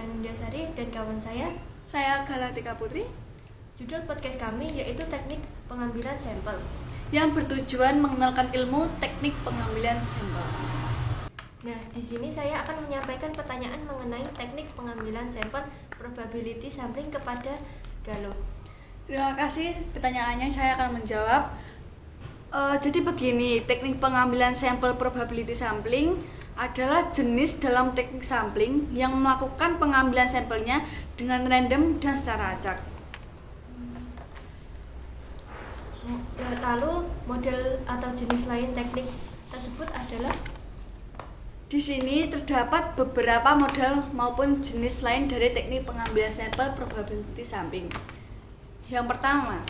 Marta Nindasari dan kawan Saya Galatika Putri. Judul podcast kami yaitu teknik pengambilan sampel Yang bertujuan mengenalkan ilmu teknik pengambilan sampel. Nah, di sini saya akan menyampaikan pertanyaan mengenai teknik pengambilan sampel probability sampling kepada Galo. Terima kasih pertanyaannya, saya akan menjawab. Jadi begini, teknik pengambilan sampel probability sampling adalah jenis dalam teknik sampling yang melakukan pengambilan sampelnya dengan random dan secara acak. Lalu model atau jenis lain teknik tersebut adalah? Di sini terdapat beberapa model maupun jenis lain dari teknik pengambilan sampel probability sampling. Yang pertama,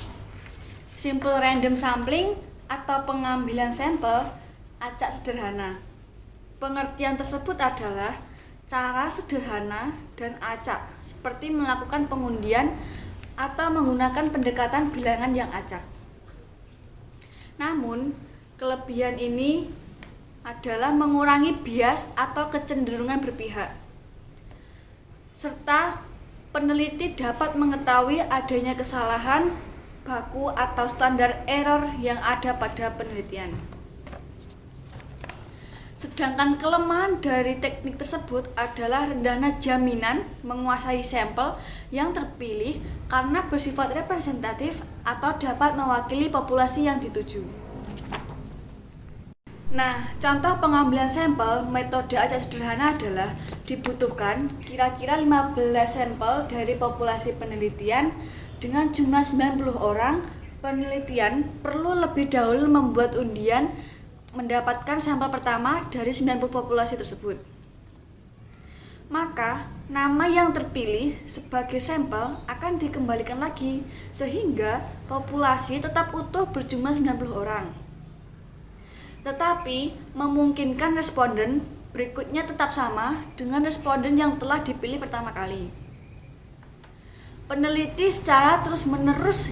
simple random sampling atau pengambilan sampel acak sederhana. Pengertian tersebut adalah cara sederhana dan acak, seperti melakukan pengundian atau menggunakan pendekatan bilangan yang acak. Namun, kelebihan ini adalah mengurangi bias atau kecenderungan berpihak, serta peneliti dapat mengetahui adanya kesalahan baku atau standar error yang ada pada penelitian. Sedangkan kelemahan dari teknik tersebut adalah rendahnya jaminan menguasai sampel yang terpilih karena bersifat representatif atau dapat mewakili populasi yang dituju. Nah, contoh pengambilan sampel metode acak sederhana adalah dibutuhkan kira-kira 15 sampel dari populasi penelitian dengan jumlah 90 orang. Penelitian perlu lebih dahulu membuat undian mendapatkan sampel pertama dari 90 populasi tersebut. Maka, nama yang terpilih sebagai sampel akan dikembalikan lagi sehingga populasi tetap utuh berjumlah 90 orang. Tetapi, memungkinkan responden berikutnya tetap sama dengan responden yang telah dipilih pertama kali. Peneliti secara terus-menerus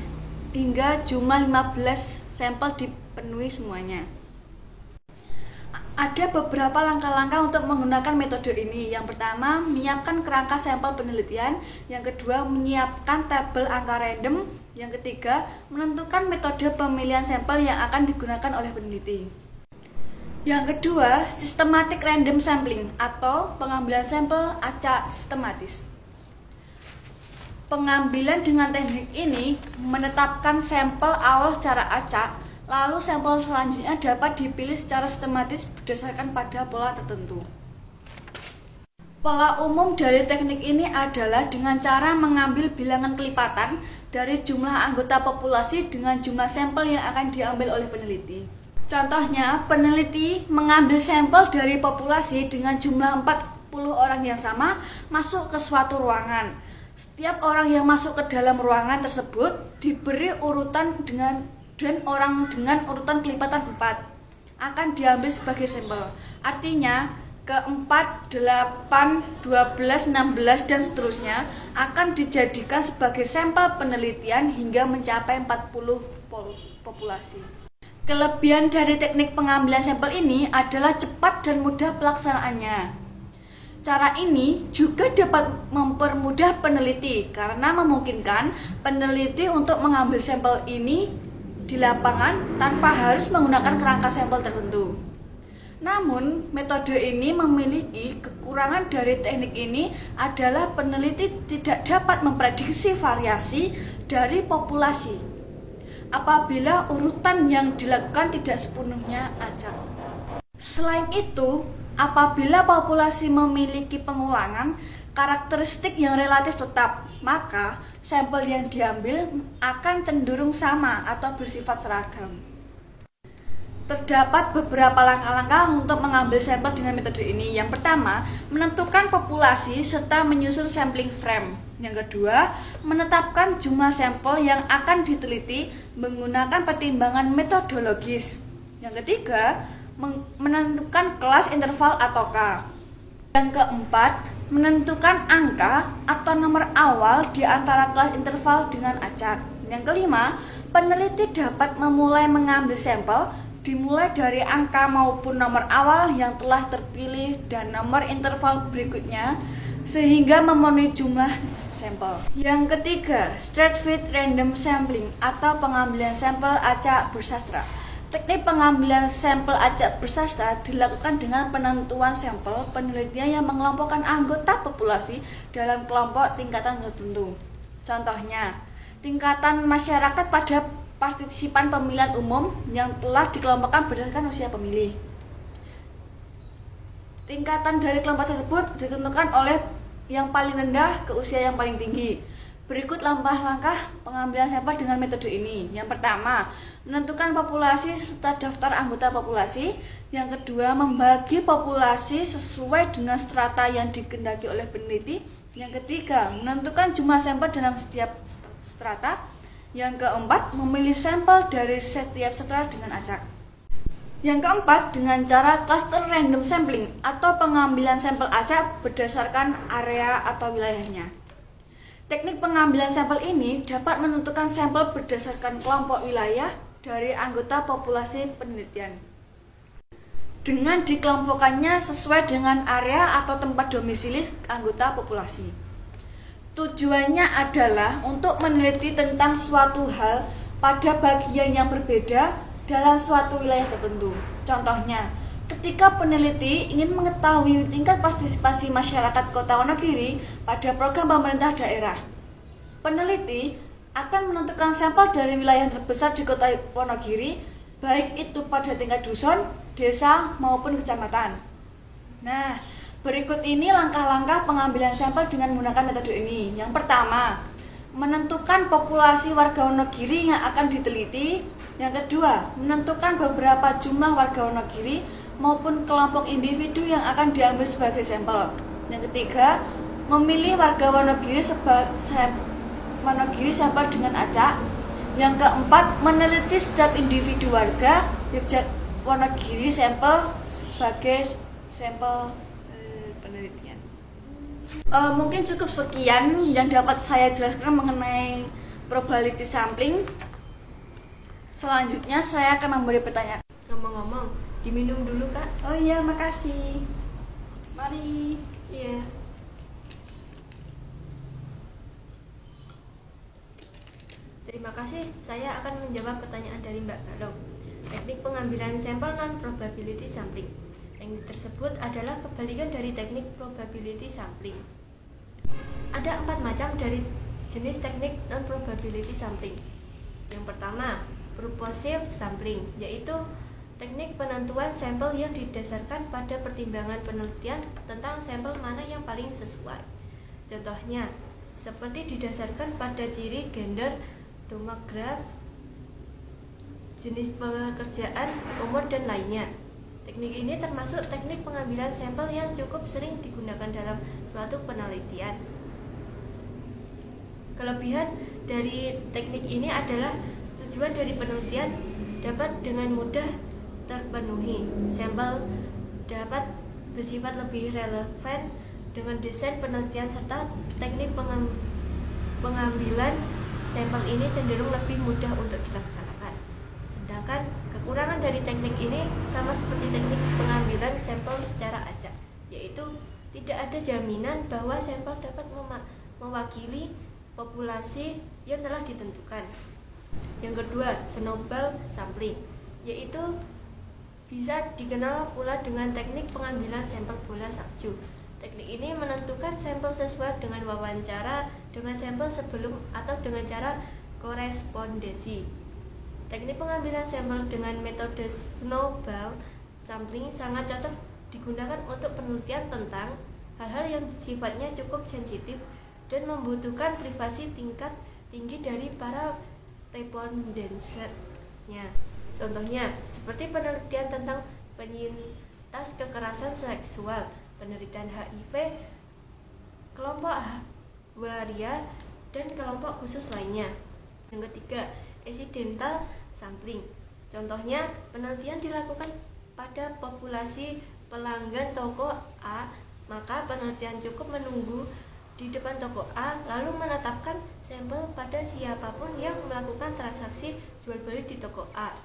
hingga jumlah 15 sampel dipenuhi semuanya. Ada beberapa langkah-langkah untuk menggunakan metode ini. Yang pertama, menyiapkan kerangka sampel penelitian. Yang kedua, menyiapkan tabel angka random. Yang ketiga, menentukan metode pemilihan sampel yang akan digunakan oleh peneliti. Yang kedua, systematic random sampling atau pengambilan sampel acak sistematis. Pengambilan dengan teknik ini menetapkan sampel awal secara acak, lalu sampel selanjutnya dapat dipilih secara sistematis berdasarkan pada pola tertentu. Pola umum dari teknik ini adalah dengan cara mengambil bilangan kelipatan dari jumlah anggota populasi dengan jumlah sampel yang akan diambil oleh peneliti. Contohnya, peneliti mengambil sampel dari populasi dengan jumlah 40 orang yang sama masuk ke suatu ruangan. Setiap orang yang masuk ke dalam ruangan tersebut diberi urutan dan orang dengan urutan kelipatan 4 akan diambil sebagai sampel. Artinya, ke-4, 8, 12, 16 dan seterusnya akan dijadikan sebagai sampel penelitian hingga mencapai 40 populasi. Kelebihan dari teknik pengambilan sampel ini adalah cepat dan mudah pelaksanaannya. Cara ini juga dapat mempermudah peneliti karena memungkinkan peneliti untuk mengambil sampel ini di lapangan tanpa harus menggunakan kerangka sampel tertentu. Namun, metode ini memiliki kekurangan dari teknik ini adalah peneliti tidak dapat memprediksi variasi dari populasi apabila urutan yang dilakukan tidak sepenuhnya acak. Selain itu, apabila populasi memiliki pengulangan karakteristik yang relatif tetap, maka sampel yang diambil akan cenderung sama atau bersifat seragam. Terdapat beberapa langkah-langkah untuk mengambil sampel dengan metode ini. Yang pertama, menentukan populasi serta menyusun sampling frame. Yang kedua, menetapkan jumlah sampel yang akan diteliti menggunakan pertimbangan metodologis. Yang ketiga, menentukan kelas interval atau K. Yang keempat, menentukan angka atau nomor awal di antara kelas interval dengan acak. Yang kelima, peneliti dapat memulai mengambil sampel dimulai dari angka maupun nomor awal yang telah terpilih dan nomor interval berikutnya sehingga memenuhi jumlah sampel. Yang ketiga, straight fit random sampling atau pengambilan sampel acak bersastra. Teknik pengambilan sampel acak bersastra dilakukan dengan penentuan sampel penelitian yang mengelompokkan anggota populasi dalam kelompok tingkatan tertentu. Contohnya, tingkatan masyarakat pada partisipan pemilihan umum yang telah dikelompokkan berdasarkan usia pemilih. Tingkatan dari kelompok tersebut ditentukan oleh yang paling rendah ke usia yang paling tinggi. Berikut langkah-langkah pengambilan sampel dengan metode ini. Yang pertama, menentukan populasi serta daftar anggota populasi. Yang kedua, membagi populasi sesuai dengan strata yang dikehendaki oleh peneliti. Yang ketiga, menentukan jumlah sampel dalam setiap strata. Yang keempat, memilih sampel dari setiap strata dengan acak. Yang keempat, dengan cara cluster random sampling atau pengambilan sampel acak berdasarkan area atau wilayahnya. Teknik pengambilan sampel ini dapat menentukan sampel berdasarkan kelompok wilayah dari anggota populasi penelitian, dengan dikelompokkannya sesuai dengan area atau tempat domisili anggota populasi. Tujuannya adalah untuk meneliti tentang suatu hal pada bagian yang berbeda dalam suatu wilayah tertentu. Contohnya, ketika peneliti ingin mengetahui tingkat partisipasi masyarakat Kota Wonogiri pada program pemerintah daerah, peneliti akan menentukan sampel dari wilayah terbesar di Kota Wonogiri, baik itu pada tingkat dusun, desa, maupun kecamatan. Nah, berikut ini langkah-langkah pengambilan sampel dengan menggunakan metode ini. Yang pertama, menentukan populasi warga Wonogiri yang akan diteliti. Yang kedua, menentukan beberapa jumlah warga Wonogiri maupun kelompok individu yang akan diambil sebagai sampel. Yang ketiga, memilih warga Wonogiri sampel dengan acak. Yang keempat, meneliti setiap individu warga Wonogiri sampel sebagai sampel penelitian. Mungkin cukup sekian yang dapat saya jelaskan mengenai probability sampling. Selanjutnya saya akan memberi pertanyaan. Ngomong-ngomong, diminum dulu Kak. Oh iya, makasih. Mari. Iya. Terima kasih, saya akan menjawab pertanyaan dari Mbak Galuh. Teknik pengambilan sampel non-probability sampling. Teknik tersebut adalah kebalikan dari teknik probability sampling. Ada 4 macam dari jenis teknik non-probability sampling. Yang pertama, purposive sampling, yaitu teknik penentuan sampel yang didasarkan pada pertimbangan penelitian tentang sampel mana yang paling sesuai. Contohnya, seperti didasarkan pada ciri gender, demograf, jenis pekerjaan, umur, dan lainnya. Teknik ini termasuk teknik pengambilan sampel yang cukup sering digunakan dalam suatu penelitian. Kelebihan dari teknik ini adalah tujuan dari penelitian dapat dengan mudah terpenuhi. Sampel dapat bersifat lebih relevan dengan desain penelitian serta teknik pengambilan sampel ini cenderung lebih mudah untuk dilaksanakan. Sedangkan kekurangan dari teknik ini sama seperti teknik pengambilan sampel secara acak, yaitu tidak ada jaminan bahwa sampel dapat mewakili populasi yang telah ditentukan. Yang kedua, snowball sampling, yaitu bisa dikenal pula dengan teknik pengambilan sampel bola salju. Teknik ini menentukan sampel sesuai dengan wawancara dengan sampel sebelum atau dengan cara korespondensi. Teknik pengambilan sampel dengan metode snowball sampling sangat cocok digunakan untuk penelitian tentang hal-hal yang sifatnya cukup sensitif dan membutuhkan privasi tingkat tinggi dari para respondennya. Contohnya, seperti penelitian tentang penyintas kekerasan seksual, penelitian HIV, kelompok waria, dan kelompok khusus lainnya. Yang ketiga, accidental sampling. Contohnya, penelitian dilakukan pada populasi pelanggan toko A, maka penelitian cukup menunggu di depan toko A lalu menetapkan sampel pada siapapun yang melakukan transaksi jual beli di toko A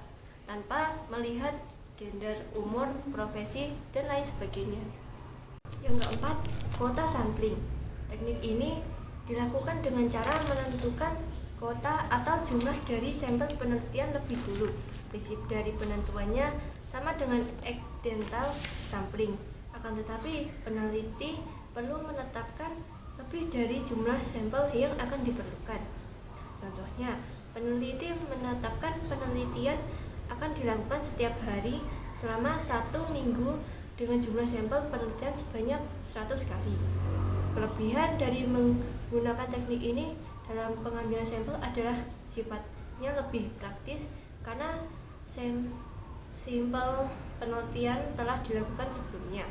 tanpa melihat gender, umur, profesi, dan lain sebagainya. Yang keempat, kota sampling. Teknik ini dilakukan dengan cara menentukan kota atau jumlah dari sampel penelitian lebih dulu. Prinsip dari penentuannya sama dengan accidental sampling. Akan tetapi, peneliti perlu menetapkan lebih dari jumlah sampel yang akan diperlukan. Contohnya, peneliti menetapkan penelitian akan dilakukan setiap hari selama 1 minggu dengan jumlah sampel penelitian sebanyak 100 kali. Kelebihan dari menggunakan teknik ini dalam pengambilan sampel adalah sifatnya lebih praktis karena sampel penelitian telah dilakukan sebelumnya.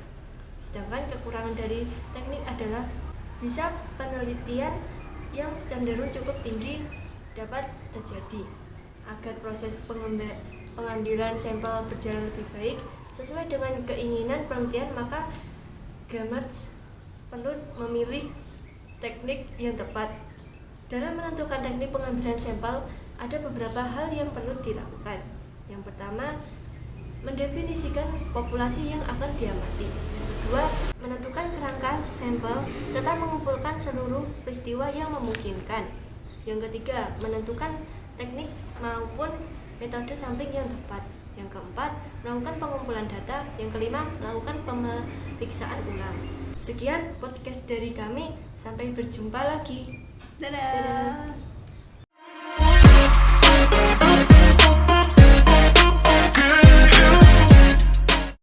Sedangkan kekurangan dari teknik adalah bisa penelitian yang cenderung cukup tinggi dapat terjadi. Agar proses pengambilan sampel berjalan lebih baik sesuai dengan keinginan penelitian, maka Gamers perlu memilih teknik yang tepat. Dalam menentukan teknik pengambilan sampel, ada beberapa hal yang perlu dilakukan. Yang pertama, mendefinisikan populasi yang akan diamati. Yang kedua, menentukan kerangka sampel serta mengumpulkan seluruh peristiwa yang memungkinkan. Yang ketiga, menentukan teknik maupun metode sampling yang tepat. Yang keempat, melakukan pengumpulan data. Yang kelima, melakukan pemeriksaan ulang. Sekian podcast dari kami, sampai berjumpa lagi. Dadah.